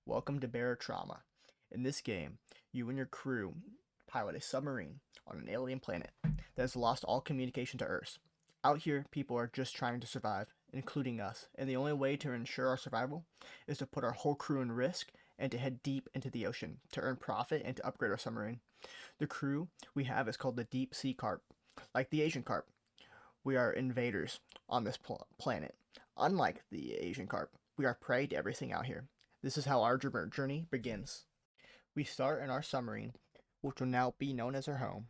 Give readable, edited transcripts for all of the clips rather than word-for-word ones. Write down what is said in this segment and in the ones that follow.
Welcome to Barotrauma. In this game, you and your crew pilot a submarine on an alien planet that has lost all communication to Earth. Out here, people are just trying to survive, including us, and the only way to ensure our survival is to put our whole crew in risk and to head deep into the ocean to earn profit and to upgrade our submarine. The crew we have is called the Deep Sea Carp. Like the Asian carp, we are invaders on this planet. Unlike the Asian carp, we are prey to everything out here. This is how our journey begins. We start in our submarine, which will now be known as our home.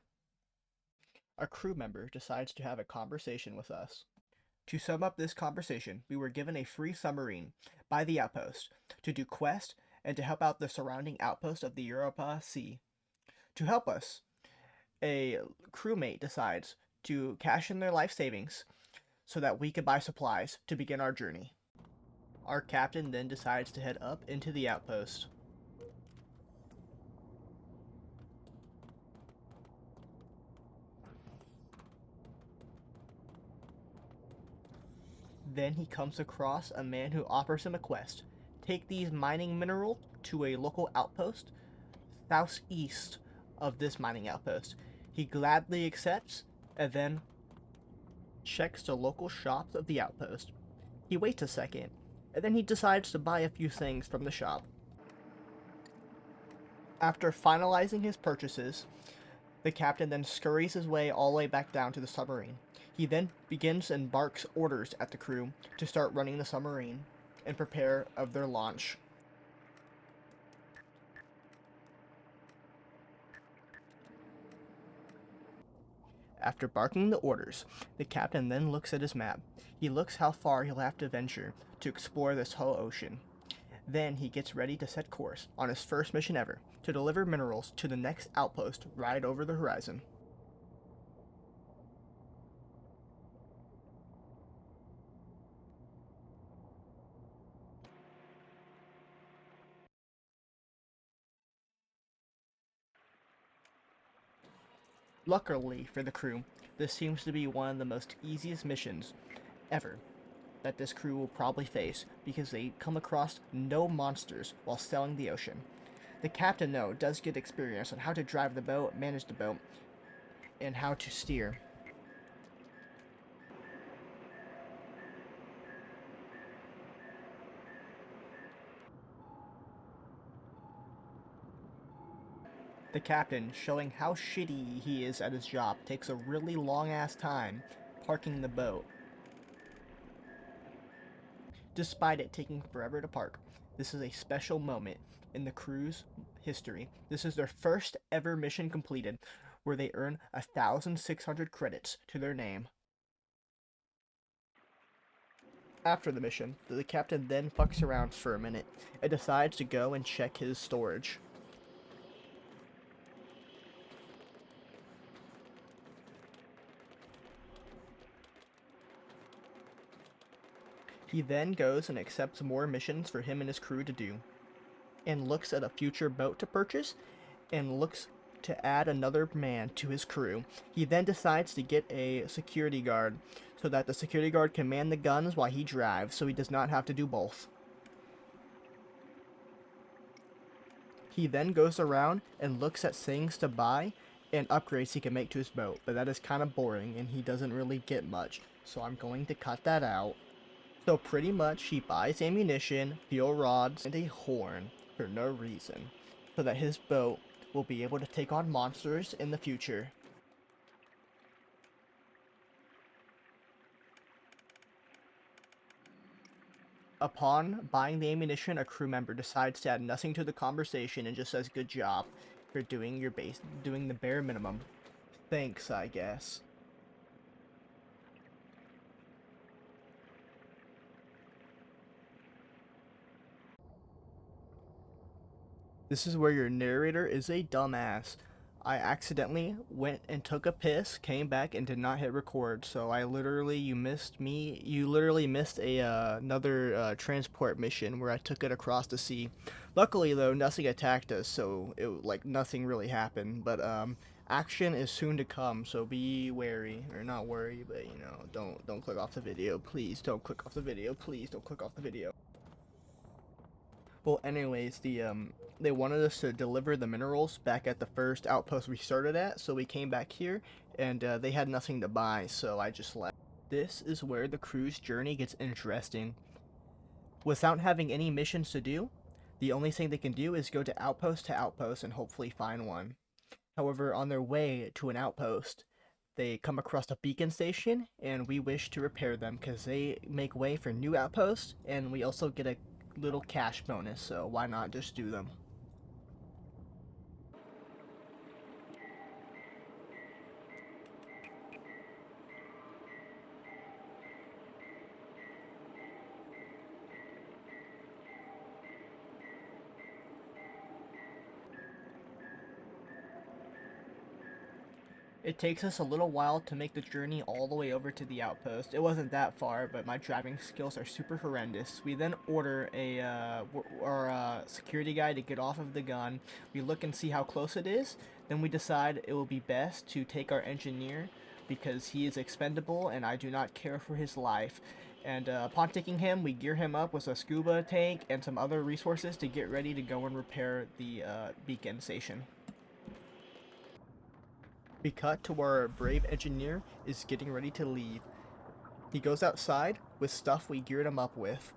A crew member decides to have a conversation with us. To sum up this conversation, we were given a free submarine by the outpost to do quests and to help out the surrounding outpost of the Europa Sea. To help us, a crewmate decides to cash in their life savings so that we could buy supplies to begin our journey. Our captain then decides to head up into the outpost. Then he comes across a man who offers him a quest. Take these mining minerals to a local outpost southeast of this mining outpost. He gladly accepts and then checks the local shops of the outpost. He waits a second and then he decides to buy a few things from the shop. After finalizing his purchases, the captain then scurries his way all the way back down to the submarine. He then begins and barks orders at the crew to start running the submarine and prepare of their launch. After barking the orders, the captain then looks at his map. He looks how far he'll have to venture to explore this whole ocean. Then he gets ready to set course on his first mission ever, to deliver minerals to the next outpost right over the horizon. Luckily for the crew, this seems to be one of the most easiest missions ever that this crew will probably face because they come across no monsters while sailing the ocean. The captain, though, does get experience on how to drive the boat, manage the boat, and how to steer. The captain, showing how shitty he is at his job, takes a really long ass time parking the boat. Despite it taking forever to park, this is a special moment in the crew's history. This is their first ever mission completed, where they earn 1,600 credits to their name. After the mission, the captain then fucks around for a minute and decides to go and check his storage. He then goes and accepts more missions for him and his crew to do, and looks at a future boat to purchase, and looks to add another man to his crew. He then decides to get a security guard, so that the security guard can man the guns while he drives, so he does not have to do both. He then goes around and looks at things to buy and upgrades he can make to his boat, but that is kind of boring and he doesn't really get much, so I'm going to cut that out. So pretty much he buys ammunition, fuel rods, and a horn for no reason, so that his boat will be able to take on monsters in the future. Upon buying the ammunition, a crew member decides to add nothing to the conversation and just says good job for doing the bare minimum. Thanks, I guess. This is where your narrator is a dumbass. I accidentally went and took a piss, came back, and did not hit record. So you literally missed another transport mission where I took it across the sea. Luckily, though, nothing attacked us, so nothing really happened. But action is soon to come, so be wary, or not worry, but don't click off the video, please. Don't click off the video, please. Don't click off the video. Well, anyways, they wanted us to deliver the minerals back at the first outpost we started at, so we came back here, and they had nothing to buy, so I just left. This is where the crew's journey gets interesting. Without having any missions to do, the only thing they can do is go to outpost and hopefully find one. However, on their way to an outpost, they come across a beacon station, and we wish to repair them because they make way for new outposts, and we also get a little cash bonus, so why not just do them? It takes us a little while to make the journey all the way over to the outpost. It wasn't that far, but my driving skills are super horrendous. We then order our security guy to get off of the gun. We look and see how close it is. Then we decide it will be best to take our engineer because he is expendable and I do not care for his life. And upon taking him, we gear him up with a scuba tank and some other resources to get ready to go and repair the beacon station. We cut to where our brave engineer is getting ready to leave. He goes outside with stuff we geared him up with.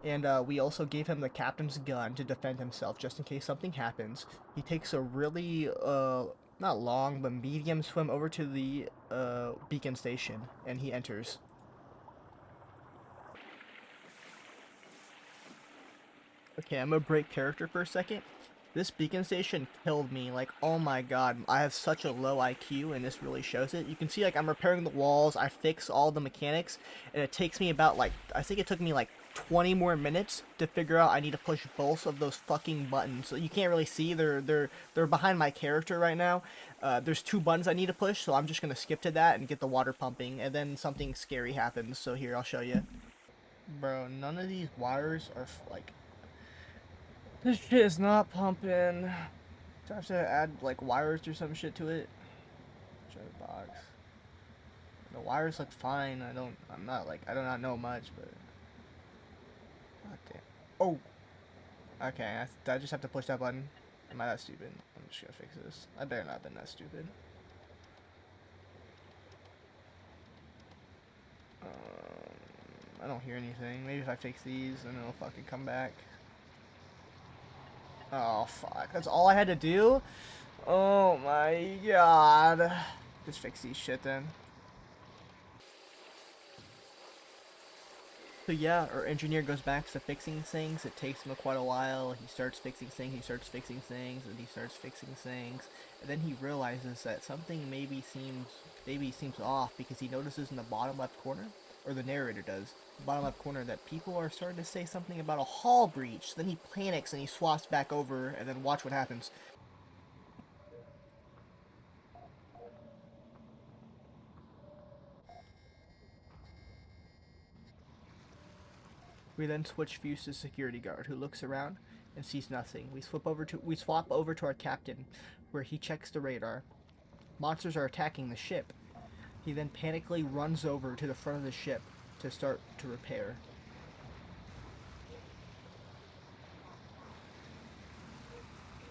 And we also gave him the captain's gun to defend himself just in case something happens. He takes a really, not long, but medium swim over to the beacon station, and he enters. Okay, I'm gonna break character for a second. This beacon station killed me. Like, oh my god, I have such a low IQ, and this really shows it. You can see, like, I'm repairing the walls, I fix all the mechanics, and it takes me about, like, I think it took me, like, 20 more minutes to figure out I need to push both of those fucking buttons. So you can't really see, they're behind my character right now. There's 2 buttons I need to push, so I'm just gonna skip to that and get the water pumping, and then something scary happens, so here, I'll show you. Bro, none of these wires are, like, this shit is not pumping. Do I have to add, like, wires or some shit to it? Show the box. The wires look fine. I do not know much, but... God damn. Oh! Okay, I just have to push that button. Am I that stupid? I'm just gonna fix this. I better not have been that stupid. I don't hear anything. Maybe if I fix these, then it'll fucking come back. Oh, fuck. That's all I had to do? Oh my god. Just fix these shit then. So yeah, our engineer goes back to fixing things. It takes him quite a while. He starts fixing things, and he starts fixing things. And then he realizes that something maybe seems off because he notices in the bottom left corner, or the narrator does, the bottom left corner, that people are starting to say something about a hall breach. Then he panics and he swaps back over, and then watch what happens. We then switch views to security guard, who looks around and sees nothing. We swap over to our captain, where he checks the radar. Monsters are attacking the ship. He then panically runs over to the front of the ship to start to repair.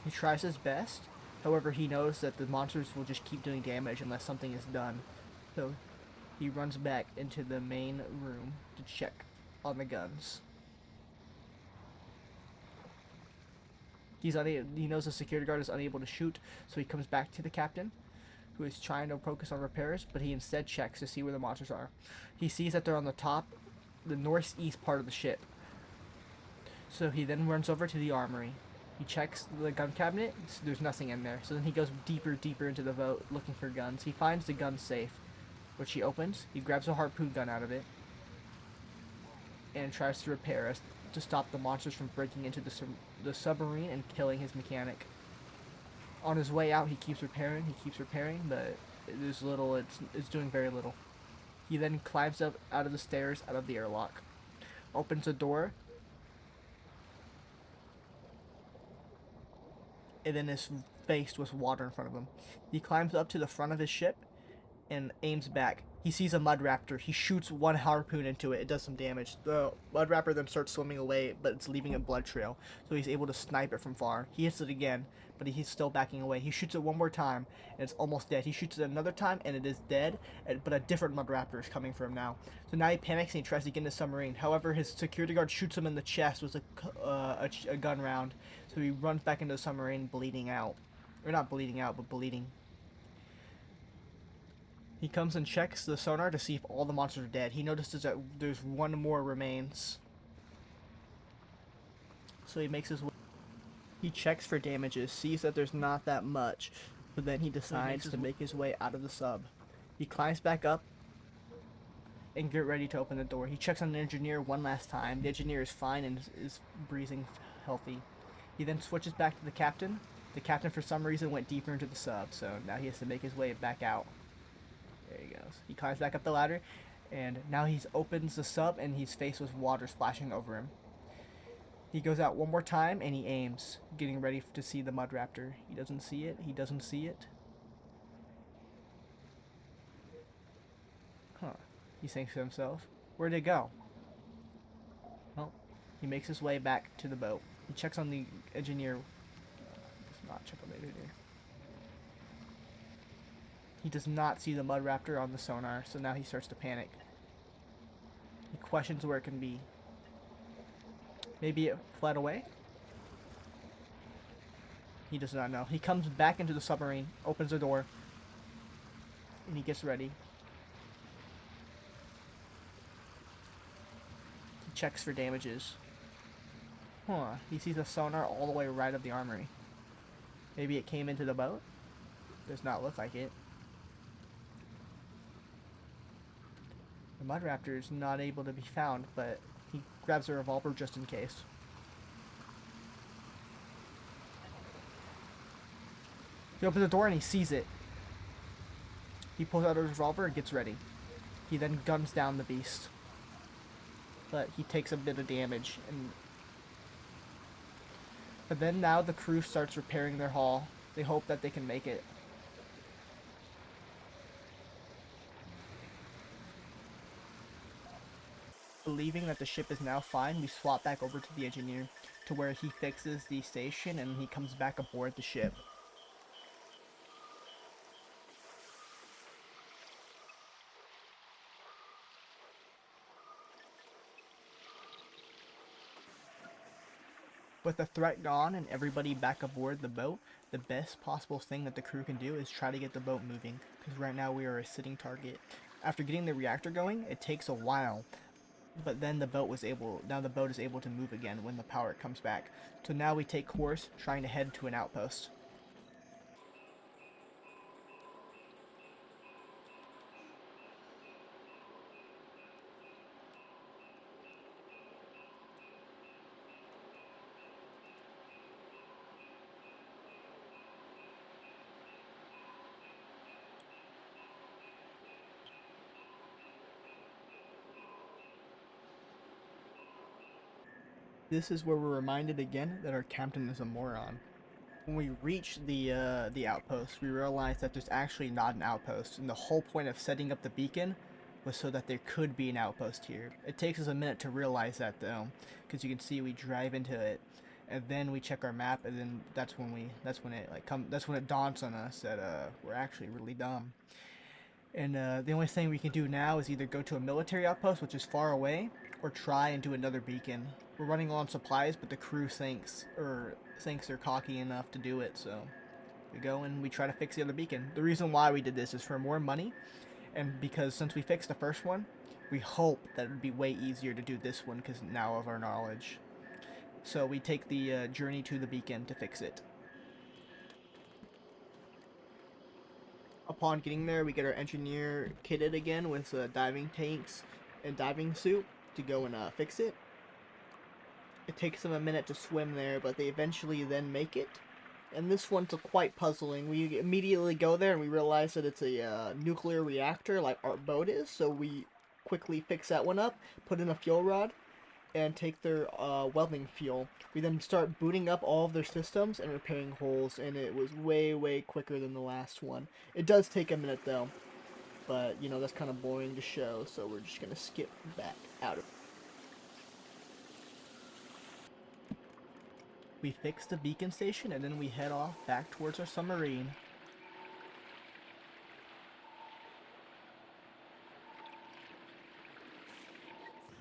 He tries his best, however he knows that the monsters will just keep doing damage unless something is done. So he runs back into the main room to check on the guns. He knows the security guard is unable to shoot, so he comes back to the captain, who is trying to focus on repairs, but he instead checks to see where the monsters are. He sees that they're on the northeast part of the ship. So he then runs over to the armory. He checks the gun cabinet, there's nothing in there. So then he goes deeper into the vault looking for guns. He finds the gun safe, which he opens. He grabs a harpoon gun out of it and tries to repair it to stop the monsters from breaking into the submarine and killing his mechanic. On his way out, he keeps repairing, but it's doing very little. He then climbs up out of the stairs, out of the airlock, opens a door, and then is faced with water in front of him. He climbs up to the front of his ship and aims back. He sees a mud raptor. He shoots one harpoon into it. It does some damage. The mud raptor then starts swimming away, but it's leaving a blood trail. So he's able to snipe it from far. He hits it again, but he's still backing away. He shoots it one more time, and it's almost dead. He shoots it another time, and it is dead, but a different mud raptor is coming for him now. So now he panics and he tries to get in the submarine. However, his security guard shoots him in the chest with a gun round. So he runs back into the submarine bleeding out. Or not bleeding out, but bleeding. He comes and checks the sonar to see if all the monsters are dead. He notices that there's one more remains. So he makes his way. He checks for damages, sees that there's not that much, but then he decides to make his way out of the sub. He climbs back up and get ready to open the door. He checks on the engineer one last time. The engineer is fine and is breathing healthy. He then switches back to the captain. The captain, for some reason, went deeper into the sub, so now he has to make his way back out. There he goes. He climbs back up the ladder, and now he opens the sub, and he's faced with water splashing over him. He goes out one more time, and he aims, getting ready to see the mud raptor. He doesn't see it. He doesn't see it. Huh. He thinks to himself, where'd it go? Well, he makes his way back to the boat. He checks on the engineer. Does not check on the engineer. He does not see the mud raptor on the sonar, so now he starts to panic. He questions where it can be. Maybe it fled away? He does not know. He comes back into the submarine, opens the door, and he gets ready. He checks for damages. Huh, he sees a sonar all the way right of the armory. Maybe it came into the boat? Does not look like it. The mud raptor is not able to be found, but he grabs a revolver just in case. He opens the door and he sees it. He pulls out his revolver and gets ready. He then guns down the beast. But he takes a bit of damage. But then now the crew starts repairing their hull. They hope that they can make it. Believing that the ship is now fine, we swap back over to the engineer, to where he fixes the station and he comes back aboard the ship. With the threat gone and everybody back aboard the boat, the best possible thing that the crew can do is try to get the boat moving, because right now we are a sitting target. After getting the reactor going, it takes a while. But then the boat is able to move again when the power comes back. So now we take course, trying to head to an outpost. This is where we're reminded again that our captain is a moron. When we reach the outpost, we realize that there's actually not an outpost, and the whole point of setting up the beacon was so that there could be an outpost here. It takes us a minute to realize that though, because you can see we drive into it, and then we check our map, and then that's when it dawns on us that we're actually really dumb. And the only thing we can do now is either go to a military outpost, which is far away, or try and do another beacon. We're running low on supplies, but the crew thinks they're cocky enough to do it, so we go and we try to fix the other beacon. The reason why we did this is for more money, and because since we fixed the first one, we hope that it would be way easier to do this one because now of our knowledge. So we take the journey to the beacon to fix it. Upon getting there, we get our engineer kitted again with diving tanks and diving suit to go and fix it. It takes them a minute to swim there, but they eventually then make it. And this one's quite puzzling. We immediately go there and we realize that it's a nuclear reactor like our boat is, so we quickly fix that one up, put in a fuel rod, and take their welding fuel. We then start booting up all of their systems and repairing holes, and it was way, way quicker than the last one. It does take a minute though. but you know that's kind of boring to show, so we're just gonna skip back out of it. We fix the beacon station and then we head off back towards our submarine.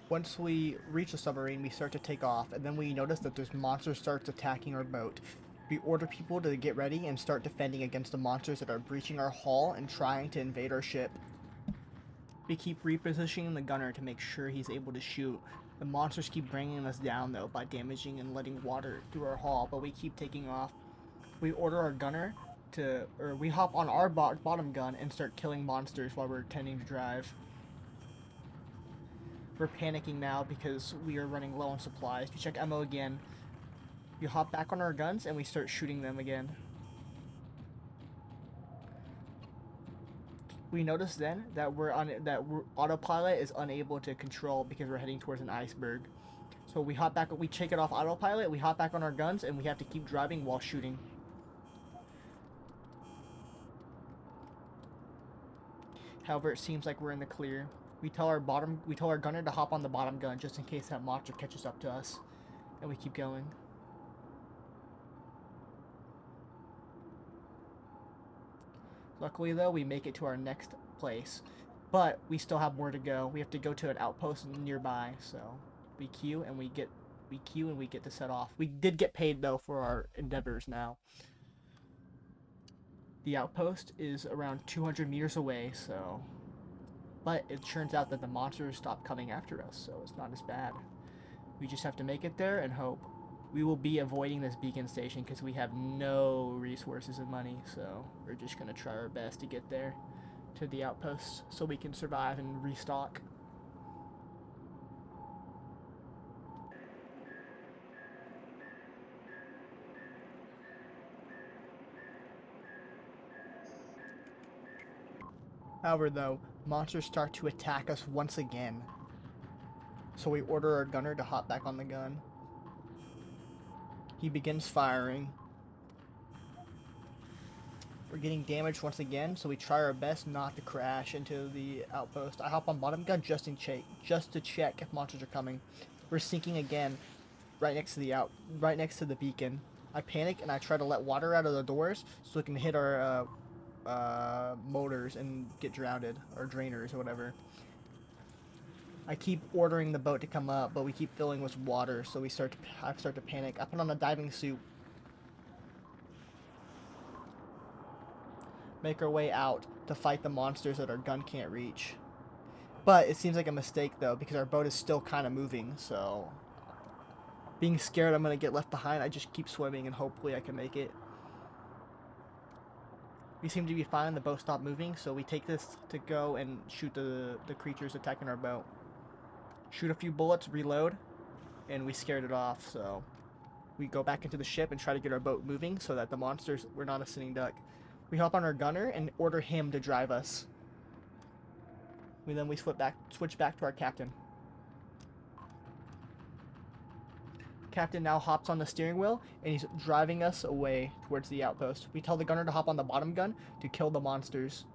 Once we reach the submarine, we start to take off, and then we notice that this monster starts attacking our boat. We order people to get ready and start defending against the monsters that are breaching our hull and trying to invade our ship. We keep repositioning the gunner to make sure he's able to shoot. The monsters keep bringing us down though by damaging and letting water through our hull, but we keep taking off. We order our gunner we hop on our bottom gun and start killing monsters while we're tending to drive. We're panicking now because we are running low on supplies. We check ammo again. We hop back on our guns and we start shooting them again. We notice then that autopilot is unable to control because we're heading towards an iceberg. So we hop back, we take it off autopilot, we hop back on our guns, and we have to keep driving while shooting. However, it seems like we're in the clear. We tell our gunner to hop on the bottom gun just in case that monster catches up to us, and we keep going. Luckily though, we make it to our next place, but we still have more to go. We have to go to an outpost nearby, so we queue and we get to set off. We did get paid though for our endeavors now. The outpost is around 200 meters away, so, but it turns out that the monsters stopped coming after us, so it's not as bad. We just have to make it there and hope. We will be avoiding this beacon station because we have no resources and money, so we're just going to try our best to get there to the outpost so we can survive and restock. However though, monsters start to attack us once again, so we order our gunner to hop back on the gun. He begins firing. We're getting damaged once again, so we try our best not to crash into the outpost. I hop on bottom gun just to check if monsters are coming. We're sinking again, right next to the beacon. I panic and I try to let water out of the doors so it can hit our motors and get drowned, or drainers or whatever. I keep ordering the boat to come up, but we keep filling with water, so I start to panic. I put on a diving suit. Make our way out to fight the monsters that our gun can't reach. But it seems like a mistake though, because our boat is still kind of moving, so being scared I'm going to get left behind, I just keep swimming and hopefully I can make it. We seem to be fine, the boat stopped moving, so we take this to go and shoot the creatures attacking our boat. Shoot a few bullets, reload, and we scared it off, so we go back into the ship and try to get our boat moving so that the monsters, we're not a sitting duck. We hop on our gunner and order him to drive us. We switch back to our captain. Captain now hops on the steering wheel and he's driving us away towards the outpost. We tell the gunner to hop on the bottom gun to kill the monsters.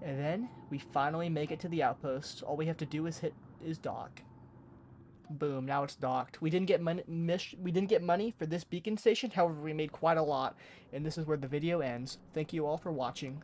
And then we finally make it to the outpost. All we have to do is dock. Boom, now it's docked. We didn't get money for this beacon station, however we made quite a lot, and this is where the video ends. Thank you all for watching.